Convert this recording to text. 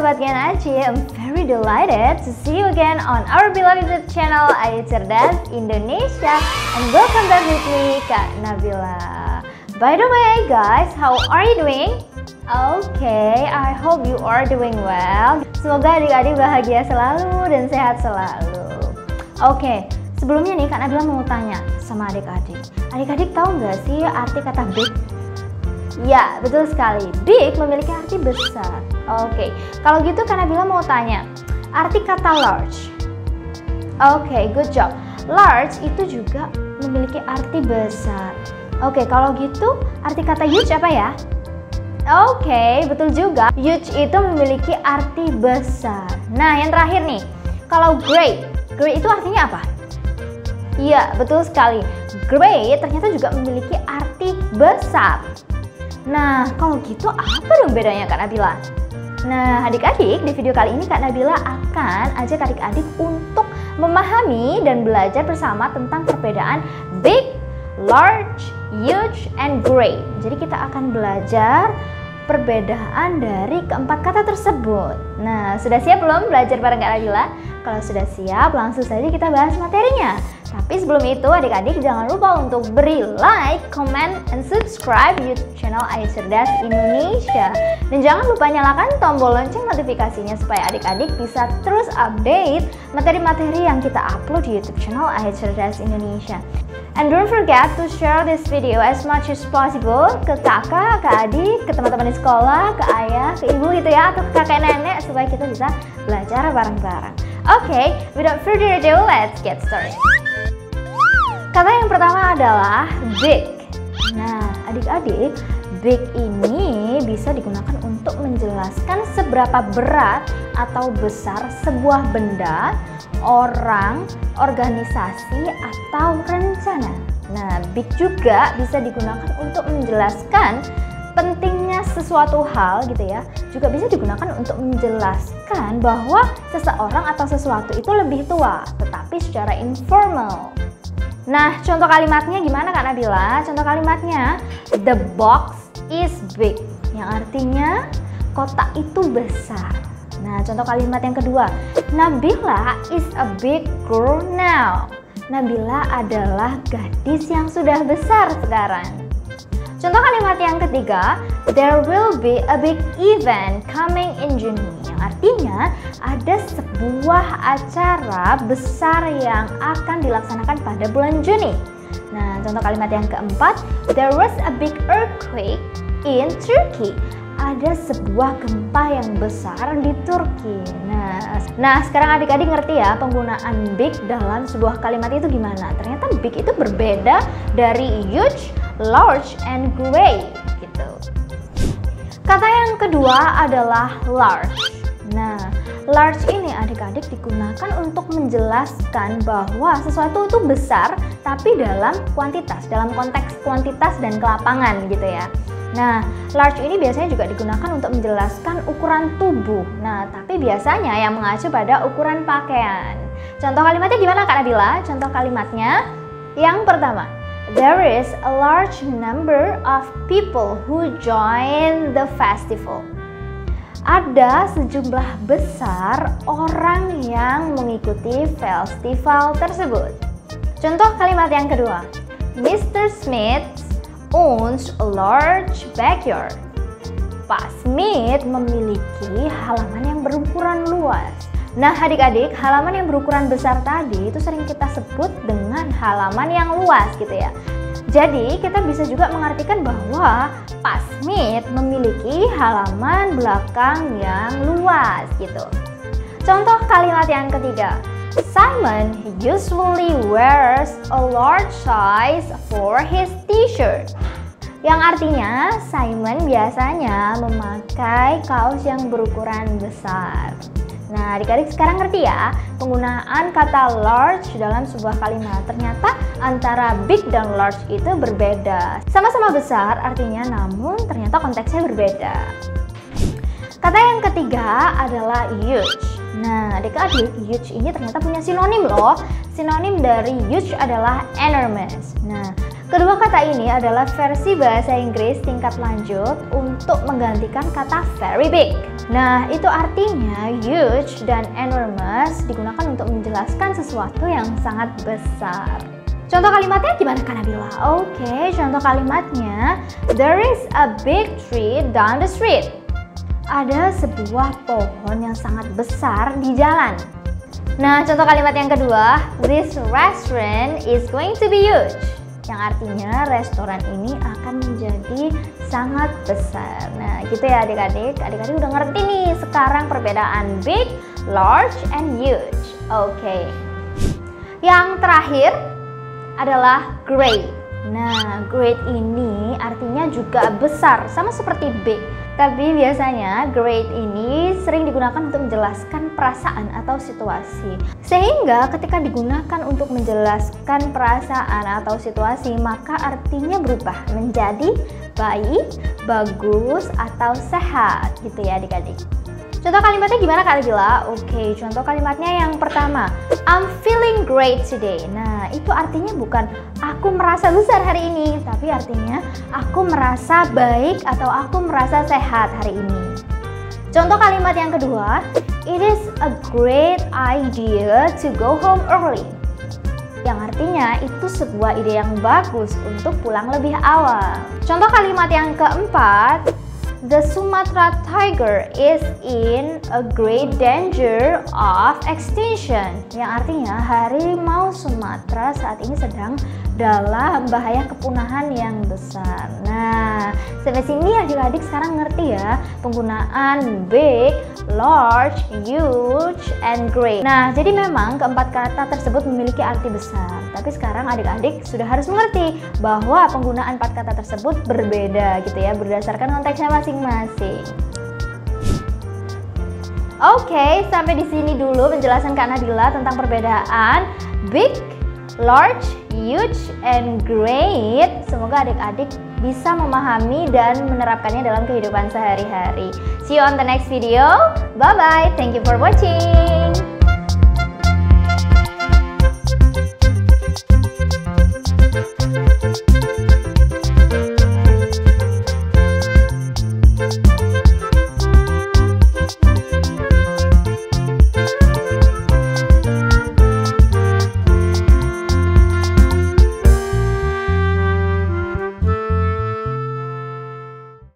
Sobat Gen Aci, I'm very delighted to see you again on our beloved YouTube channel Ayu Cerdas Indonesia, and welcome back with me, Kak Nabila. By the way guys, how are you doing? Okay, I hope you are doing well. Semoga adik-adik bahagia selalu dan sehat selalu. Oke, sebelumnya nih Kak Nabila mau tanya sama adik-adik. Adik-adik tahu nggak sih arti kata big? Ya, betul sekali. Big memiliki arti besar. Oke, kalau gitu Kak Nabila mau tanya, arti kata large. Oke, good job. Large itu juga memiliki arti besar. Oke, kalau gitu arti kata huge apa ya? Oke, betul juga. Huge itu memiliki arti besar. Nah, yang terakhir nih, kalau great. Great itu artinya apa? Iya, betul sekali. Great ternyata juga memiliki arti besar. Nah, kalau gitu apa dong bedanya Kak Nabila? Nah, adik-adik, di video kali ini Kak Nabila akan ajak adik-adik untuk memahami dan belajar bersama tentang perbedaan big, large, huge, and great. Jadi kita akan belajar perbedaan dari keempat kata tersebut. Nah, sudah siap belum belajar bareng Kak Nabila? Kalau sudah siap, langsung saja kita bahas materinya. Tapi sebelum itu, adik-adik jangan lupa untuk beri like, comment, and subscribe YouTube channel Ayu Cerdas Indonesia. Dan jangan lupa nyalakan tombol lonceng notifikasinya supaya adik-adik bisa terus update materi-materi yang kita upload di YouTube channel Ayu Cerdas Indonesia. And don't forget to share this video as much as possible ke kakak, ke adik, ke teman-teman di sekolah, ke ayah, ke ibu gitu ya, atau ke kakek nenek supaya kita bisa belajar bareng-bareng. Oke, without further ado, let's get started. Kata yang pertama adalah big. Nah, adik-adik, big ini bisa digunakan untuk menjelaskan seberapa berat atau besar sebuah benda, orang, organisasi, atau rencana. Nah, big juga bisa digunakan untuk menjelaskan pentingnya sesuatu hal gitu ya. Juga bisa digunakan untuk menjelaskan bahwa seseorang atau sesuatu itu lebih tua, tetapi secara informal. Nah, contoh kalimatnya gimana Kak Nabila? Contoh kalimatnya, the box is big, yang artinya kotak itu besar. Nah, contoh kalimat yang kedua, Nabila is a big girl now. Nabila adalah gadis yang sudah besar sekarang. Contoh kalimat yang ketiga, there will be a big event coming in June. Yang artinya ada sebuah acara besar yang akan dilaksanakan pada bulan Juni. Nah, contoh kalimat yang keempat, there was a big earthquake in Turkey. Ada sebuah gempa yang besar di Turki. Nah, sekarang adik-adik ngerti ya penggunaan big dalam sebuah kalimat itu gimana? Ternyata big itu berbeda dari huge, large, and great gitu. Kata yang kedua adalah large. Nah, large ini adik-adik digunakan untuk menjelaskan bahwa sesuatu itu besar tapi dalam kuantitas, dalam konteks kuantitas dan kelapangan gitu ya. Nah, large ini biasanya juga digunakan untuk menjelaskan ukuran tubuh. Nah, tapi biasanya yang mengacu pada ukuran pakaian. Contoh kalimatnya gimana Kak Nabila? Contoh kalimatnya yang pertama, there is a large number of people who join the festival. Ada sejumlah besar orang yang mengikuti festival tersebut. Contoh kalimat yang kedua, Mr. Smith owns a large backyard. Pak Smith memiliki halaman yang berukuran luas. Nah, adik-adik, halaman yang berukuran besar tadi itu sering kita sebut dengan halaman yang luas gitu ya. Jadi, kita bisa juga mengartikan bahwa Pak Smith memiliki halaman belakang yang luas gitu. Contoh kalimat yang ketiga, Simon usually wears a large size for his t-shirt. Yang artinya Simon biasanya memakai kaos yang berukuran besar. Nah, adik-adik sekarang ngerti ya penggunaan kata large dalam sebuah kalimat. Ternyata antara big dan large itu berbeda. Sama-sama besar artinya, namun ternyata konteksnya berbeda. Kata yang ketiga adalah huge. Nah, adik-adik, huge ini ternyata punya sinonim loh. Sinonim dari huge adalah enormous. Nah, kedua kata ini adalah versi bahasa Inggris tingkat lanjut untuk menggantikan kata very big. Nah, itu artinya huge dan enormous digunakan untuk menjelaskan sesuatu yang sangat besar. Contoh kalimatnya gimana Kak Nabila? Oke, contoh kalimatnya, there is a big tree down the street. Ada sebuah pohon yang sangat besar di jalan. Nah, contoh kalimat yang kedua, this restaurant is going to be huge. Yang artinya restoran ini akan menjadi sangat besar. Nah, gitu ya adik-adik. Adik-adik udah ngerti nih sekarang perbedaan big, large, and huge. Oke. Yang terakhir adalah great. Nah, great ini artinya juga besar, sama seperti big. Tapi biasanya great ini sering digunakan untuk menjelaskan perasaan atau situasi. Sehingga ketika digunakan untuk menjelaskan perasaan atau situasi, maka artinya berubah menjadi baik, bagus, atau sehat gitu ya adik-adik. Contoh kalimatnya gimana Kak Nabila? Oke, contoh kalimatnya yang pertama, I'm feeling great today. Nah, itu artinya bukan aku merasa besar hari ini, tapi artinya aku merasa baik atau aku merasa sehat hari ini. Contoh kalimat yang kedua, it is a great idea to go home early. Yang artinya itu sebuah ide yang bagus untuk pulang lebih awal. Contoh kalimat yang keempat, the Sumatra tiger is in a great danger of extinction. Yang artinya harimau Sumatera saat ini sedang dalam bahaya kepunahan yang besar. Nah, sampai sini adik-adik sekarang ngerti ya penggunaan big, large, huge, and great. Nah, jadi memang keempat kata tersebut memiliki arti besar. Tapi sekarang adik-adik sudah harus mengerti bahwa penggunaan empat kata tersebut berbeda gitu ya, berdasarkan konteksnya masing-masing. Oke, sampai di sini dulu penjelasan Kak Nabila tentang perbedaan big, large, huge, and great. Semoga adik-adik bisa memahami dan menerapkannya dalam kehidupan sehari-hari. See you on the next video. Bye-bye. Thank you for watching.